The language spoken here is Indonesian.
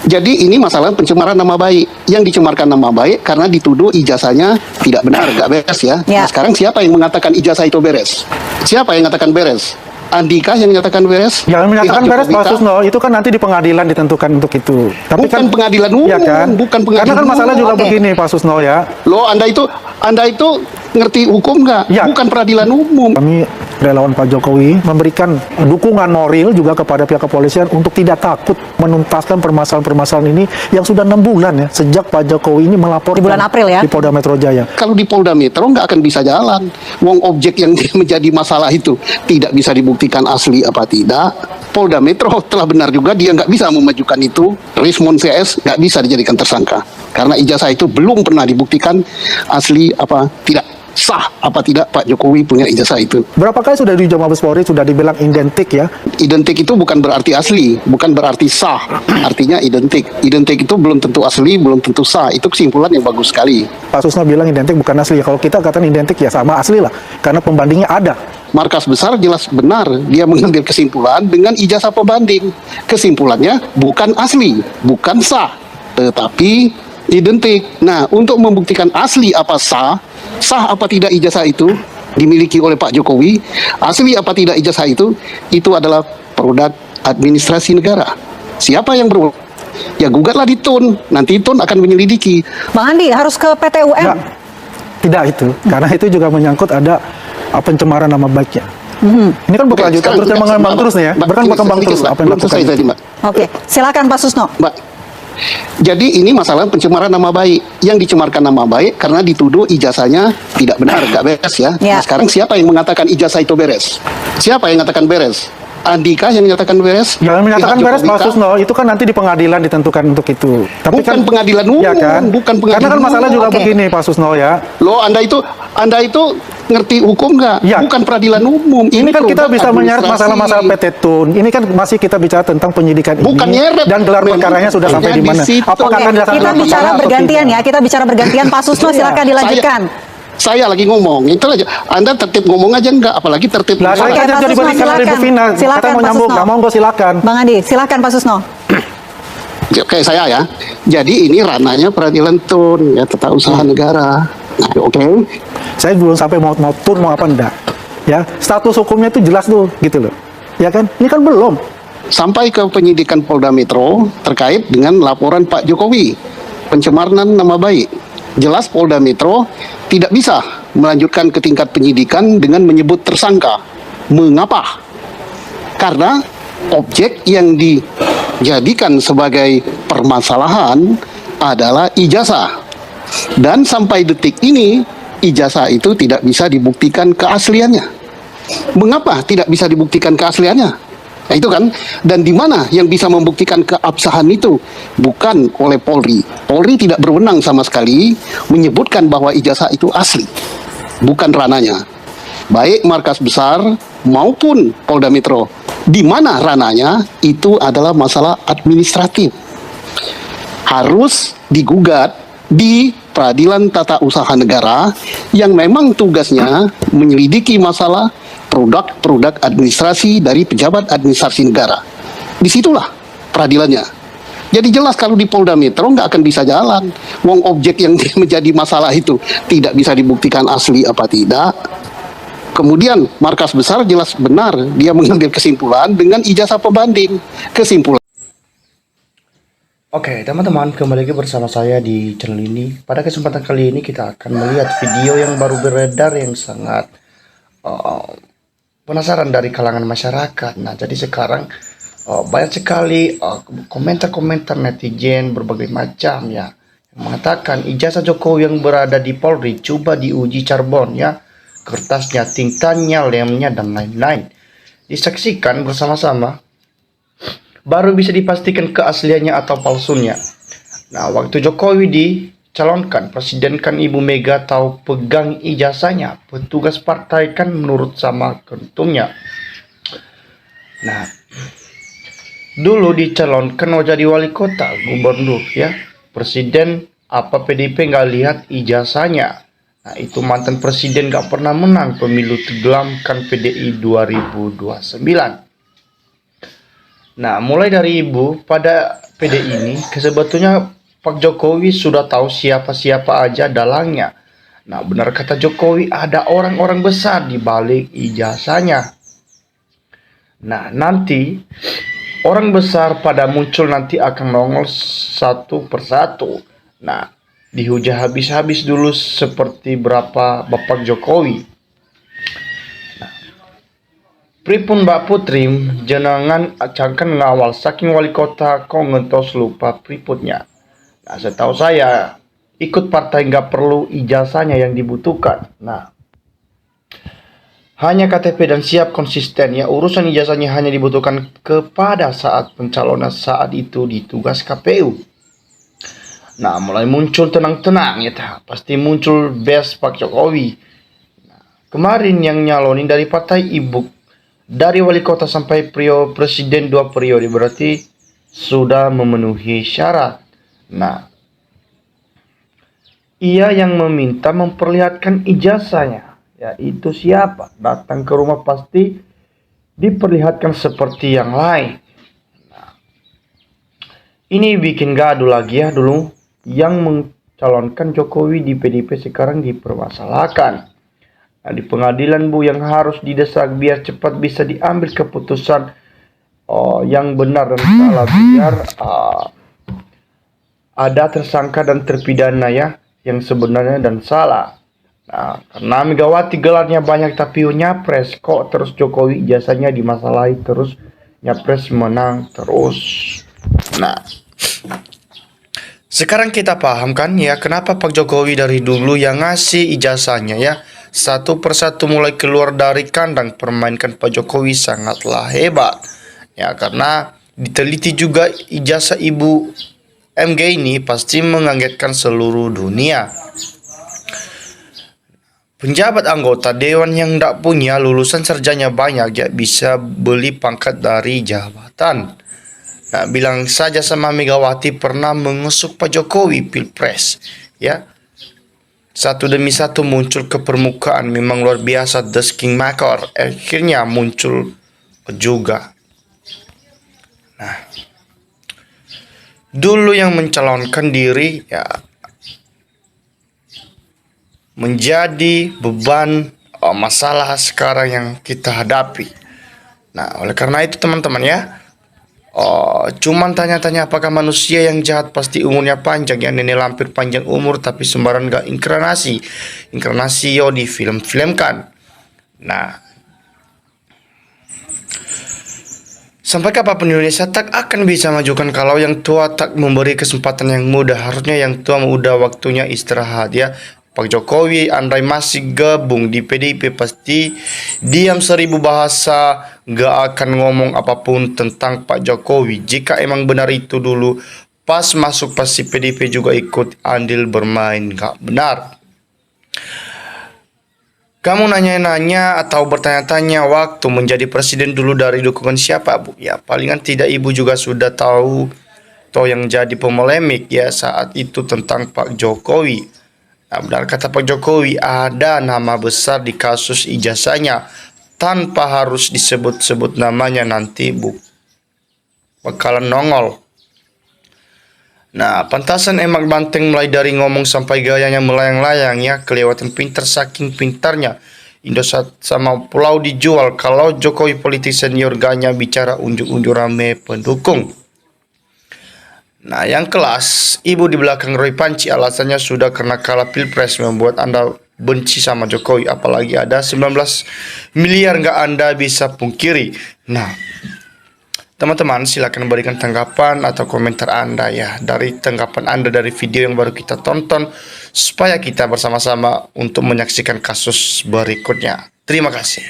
Jadi ini masalah pencemaran nama baik. Yang dicemarkan nama baik karena dituduh ijazahnya tidak benar, nggak beres ya. Nah, sekarang siapa yang mengatakan ijazah itu beres? Siapa yang mengatakan beres? Andika yang menyatakan beres? Yang menyatakan beres Pak Susno, itu kan nanti di pengadilan ditentukan untuk itu. Tapi bukan kan pengadilan umum, ya kan? Bukan pengadilan Karena kan masalah umum. juga begini Pak Susno ya. Loh, Anda itu ngerti hukum nggak? Ya. Bukan peradilan umum. Kami relawan Pak Jokowi memberikan dukungan moral juga kepada pihak kepolisian untuk tidak takut menuntaskan permasalahan-permasalahan ini yang sudah 6 bulan ya sejak Pak Jokowi ini melaporkan di bulan April ya di Polda Metro Jaya. Kalau di Polda Metro nggak akan bisa jalan. Wong objek yang menjadi masalah itu tidak bisa dibuktikan asli apa tidak. Polda Metro telah benar juga dia nggak bisa memajukan itu. Rismon CS nggak bisa dijadikan tersangka karena ijazah itu belum pernah dibuktikan asli apa tidak. Sah apa tidak Pak Jokowi punya ijazah itu. Berapa kali sudah di Mabes Polri sudah dibilang identik ya? Identik itu bukan berarti asli, bukan berarti sah. Artinya identik. Identik itu belum tentu asli, belum tentu sah. Itu kesimpulan yang bagus sekali. Pak Susno bilang identik bukan asli. Kalau kita katakan identik ya sama asli lah, karena pembandingnya ada. Markas besar jelas benar dia mengambil kesimpulan dengan ijazah pembanding. Kesimpulannya bukan asli, bukan sah, tetapi identik. Nah, untuk membuktikan asli apa sah apa tidak ijazah itu dimiliki oleh Pak Jokowi, asli apa tidak ijazah itu adalah produk administrasi negara. Siapa yang berwenang? Ya gugatlah di TUN, nanti TUN akan menyelidiki. Bang Andi harus ke PT UN. Nah, tidak itu, karena itu juga menyangkut ada pencemaran nama baiknya. Ini kan berkelanjutan terus dan mengembang terus nih ya, berkembang terus apa yang dilakukan. Tadi, Mbak. Oke, silakan Pak Susno. Mbak, jadi ini masalah pencemaran nama baik. Yang dicemarkan nama baik karena dituduh ijazahnya tidak benar, nggak beres ya. Nah, sekarang siapa yang mengatakan ijazah itu beres? Siapa yang mengatakan beres? Andika yang menyatakan beres? Yang menyatakan beres Pak Susno, itu kan nanti di pengadilan ditentukan untuk itu. Tapi bukan kan pengadilan umum, ya kan? Bukan pengadilan karena kan masalah juga Oke. begini Pak Susno ya. Loh, Anda itu ngerti hukum nggak? Ya. Bukan peradilan umum. Ini kan kita produk bisa menyeret administrasi. masalah-masalah PT TUN. Ini kan masih kita bicara tentang penyidikan Bukan ini nyeret. dan gelar Memang perkaranya sudah sampai di mana? di situ. Apakah akan dilaksanakan Kita bicara perkara atau bergantian tidak? ya, kita bicara bergantian. Pak Susno silakan dilanjutkan. Saya lagi ngomong, itu aja. Anda tertib ngomong aja enggak, apalagi tertib. Lah, saya Oke, kan Pak jadi Susno, berikan oleh Bu silakan. Vina. Silakan, Kata mau Pak nyambung, Susno. nggak mau silakan. Bang Andi, silakan Pak Susno. Kayak saya ya. Jadi ini ranahnya peradilan TUN, ya tata usaha negara. Nah, oke. Saya belum sampai mau TUN mau apa enggak. Ya, status hukumnya itu jelas tuh, gitu loh. Ya kan? Ini kan belum. Sampai ke penyidikan Polda Metro terkait dengan laporan Pak Jokowi pencemaran nama baik. Jelas Polda Metro tidak bisa melanjutkan ke tingkat penyidikan dengan menyebut tersangka. Mengapa? Karena objek yang dijadikan sebagai permasalahan adalah ijazah. Dan sampai detik ini ijazah itu tidak bisa dibuktikan keasliannya. Mengapa tidak bisa dibuktikan keasliannya? Nah, itu kan, dan di mana yang bisa membuktikan keabsahan itu? Bukan oleh Polri. Polri tidak berwenang sama sekali menyebutkan bahwa ijazah itu asli. Bukan rananya. Baik markas besar maupun Polda Metro. Di mana rananya itu adalah masalah administratif. Harus digugat di Peradilan Tata Usaha Negara yang memang tugasnya menyelidiki masalah produk-produk administrasi dari pejabat administrasi negara. Disitulah peradilannya. Jadi jelas kalau di Polda Metro nggak akan bisa jalan. Wong objek yang menjadi masalah itu tidak bisa dibuktikan asli apa tidak. Kemudian markas besar jelas benar dia mengambil kesimpulan dengan ijazah pembanding. Kesimpulan. Oke teman-teman, kembali lagi bersama saya di channel ini. Pada kesempatan kali ini kita akan melihat video yang baru beredar yang sangat penasaran dari kalangan masyarakat. Nah, jadi sekarang banyak sekali komentar-komentar netizen berbagai macam ya yang mengatakan ijazah Jokowi yang berada di Polri coba diuji carbon ya, kertasnya, tintanya, lemnya dan lain-lain. Disaksikan bersama-sama baru bisa dipastikan keasliannya atau palsunya. Nah, waktu Jokowi dicalonkan presiden kan Ibu Mega tahu pegang ijazahnya, petugas partai kan menurut sama kentumnya. Nah, dulu dicalonkan mau jadi wali kota, gubernur ya, presiden apa PDIP nggak lihat ijazahnya. Nah, itu mantan presiden nggak pernah menang pemilu tenggelamkan PDI 2029. Nah, mulai dari Ibu pada PD ini, sebetulnya Pak Jokowi sudah tahu siapa-siapa aja dalangnya. Nah, benar kata Jokowi, ada orang-orang besar di balik ijazahnya. Nah, nanti orang besar pada muncul nanti akan nongol satu persatu. Nah, dihujah habis-habis dulu seperti berapa Bapak Jokowi. Pripun Mbak Putri, jenengan acangkan ngawal saking wali kota kok ngentos lupa priputnya. Nah, setahu saya ikut partai nggak perlu ijazahnya yang dibutuhkan. Nah, hanya KTP dan siap konsisten ya, urusan ijazahnya hanya dibutuhkan kepada saat pencalonan saat itu di tugas KPU. Nah, mulai muncul tenang-tenang ya, pasti muncul best Pak Jokowi. Nah, kemarin yang nyalonin dari partai Ibu, dari wali kota sampai presiden 2 periode, berarti sudah memenuhi syarat. Nah, ia yang meminta memperlihatkan ijazahnya, yaitu siapa? Datang ke rumah pasti diperlihatkan seperti yang lain. Nah, ini bikin gaduh lagi ya dulu. Yang mencalonkan Jokowi di PDIP sekarang dipermasalahkan. Nah, di pengadilan Bu yang harus didesak biar cepat bisa diambil keputusan yang benar dan salah, biar ada tersangka dan terpidana ya yang sebenarnya dan salah. Nah, karena Megawati gelarnya banyak tapi nyapres kok terus Jokowi ijazahnya dimasalahi terus, nyapres menang terus. Nah, sekarang kita paham kan ya kenapa Pak Jokowi dari dulu yang ngasih ijazahnya ya satu persatu mulai keluar dari kandang permainkan Pak Jokowi sangatlah hebat. Ya, karena diteliti juga ijazah Ibu MG ini pasti mengagetkan seluruh dunia. Penjabat anggota dewan yang tidak punya lulusan sarjana banyak ya bisa beli pangkat dari jabatan. Nah, bilang saja sama Megawati pernah menusuk Pak Jokowi Pilpres ya. Satu demi satu muncul ke permukaan, memang luar biasa The Kingmaker. Akhirnya muncul juga. Nah, dulu yang mencalonkan diri ya menjadi beban masalah sekarang yang kita hadapi. Nah, oleh karena itu teman-teman ya, cuman tanya-tanya apakah manusia yang jahat pasti umurnya panjang ya, nenek lampir panjang umur tapi sembarang gak inkarnasi yo di film-filmkan. Nah, sampai kapanpun Indonesia tak akan bisa majukan kalau yang tua tak memberi kesempatan yang muda. Harusnya yang tua udah waktunya istirahat ya. Pak Jokowi andai masih gabung di PDIP pasti diam 1000 bahasa, gak akan ngomong apapun tentang Pak Jokowi. Jika emang benar itu dulu pas masuk pasti PDIP juga ikut andil bermain, gak benar. Kamu nanya-nanya atau bertanya-tanya waktu menjadi presiden dulu dari dukungan siapa Bu? Ya palingan tidak Ibu juga sudah tahu toh yang jadi polemik ya saat itu tentang Pak Jokowi. Nah, benar kata Pak Jokowi, ada nama besar di kasus ijazahnya tanpa harus disebut-sebut namanya, nanti Bu bakalan nongol. Nah, pantasan emak banteng mulai dari ngomong sampai gayanya melayang-layang ya, kelewatan pintar saking pintarnya. Indosat sama pulau dijual, kalau Jokowi politik senior ganya bicara unjuk-unjuk rame pendukung. Nah, yang kelas, Ibu di belakang Roy Panci alasannya sudah karena kalah Pilpres membuat Anda benci sama Jokowi. Apalagi ada 19 miliar nggak Anda bisa pungkiri. Nah, teman-teman silakan berikan tanggapan atau komentar Anda ya. Dari tanggapan Anda dari video yang baru kita tonton. Supaya kita bersama-sama untuk menyaksikan kasus berikutnya. Terima kasih.